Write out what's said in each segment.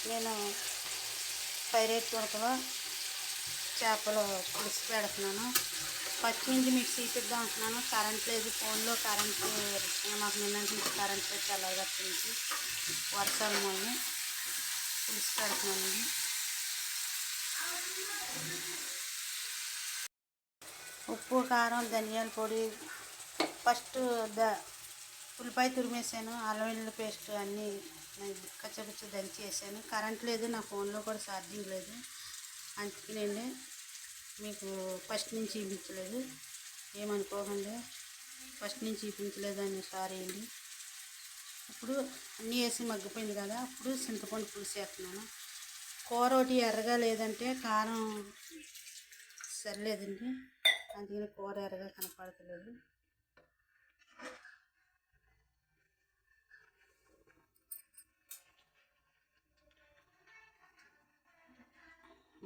నేను పైరేట్ కొరకలో చేపలు పులుసు పెడుతున్నాను. పచ్చిమించి మిక్సీ ఇద్దాం అంటున్నాను. కరెంట్ లేదు, ఫోన్లో కరెంట్ మాకు నిన్నటి నుంచి కరెంట్ లేదు, తెల్లగట్టు నుంచి వర్షాల మూలని పులుసు పెడుతున్నాను. ఉప్పు, కారం, ధనియాల పొడి, ఫస్ట్ ఉల్లిపాయ తురిమేసాను, అల్లం వెల్లుల్లి పేస్ట్ అన్నీ కచ్చపిచ్చి దంచి వేసాను. కరెంట్ లేదు, నా ఫోన్లో కూడా ఛార్జింగ్ లేదు, అందుకనండి మీకు ఫస్ట్ నుంచి చూపించలేదు. ఏమనుకోకండి, ఫస్ట్ నుంచి చూపించలేదని సారీ అండి. ఇప్పుడు అన్నీ వేసి మగ్గిపోయింది కదా, ఇప్పుడు చింతపండు పులుసు వేస్తున్నాను. కూర ఒకటి ఎర్రగా లేదంటే కారం సరిలేదండి, అందుకని కూర ఎర్రగా కనపడతలేదు.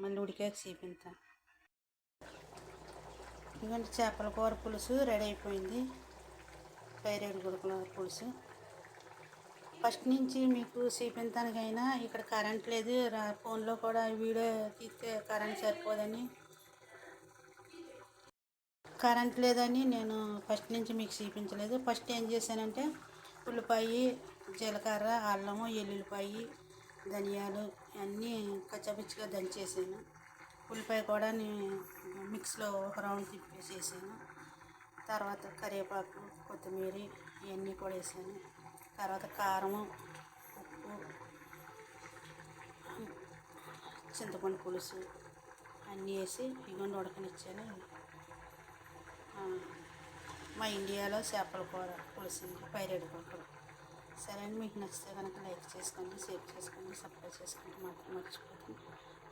మళ్ళీ ఉడికాక చూపించా. ఎందుకంటే చేపల కూర పులుసు రెడీ అయిపోయింది. పైరేడు గుడుకుల పులుసు ఫస్ట్ నుంచి మీకు చూపించడానికైనా ఇక్కడ కరెంట్ లేదు, ఫోన్లో కూడా వీడియో తీస్తే కరెంట్ లేదని నేను ఫస్ట్ నుంచి మీకు చూపించలేదు. ఫస్ట్ ఏం చేశానంటే ఉల్లిపాయ, జీలకర్ర, అల్లము, ఎల్లుల్లిపాయ, ధనియాలు అన్నీ కచ్చాపిచ్చిగా దంచేసాను. ఉల్లిపాయ కూడా మిక్స్లో ఒక రౌండ్ తిప్పేసేసాను. తర్వాత కరివేపాకు, కొత్తిమీర ఇవన్నీ కూడా వేసాను. తర్వాత కారము, ఉప్పు, చింతపండు పులుసు అన్నీ వేసి ఇగొండి ఉడకనిచ్చాను. మా ఇండియాలో చేపల కూర పులుసు పైరేడు కూరలు. సరే అండి, మీకు నచ్చితే కనుక లైక్ చేసుకోండి, షేర్ చేసుకోండి, సబ్స్క్రైబ్ చేసుకోండి, మాత్రం మర్చిపోతుంది.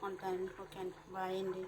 ఉంటానండి. ఓకే అండి, బాయ్ అండి.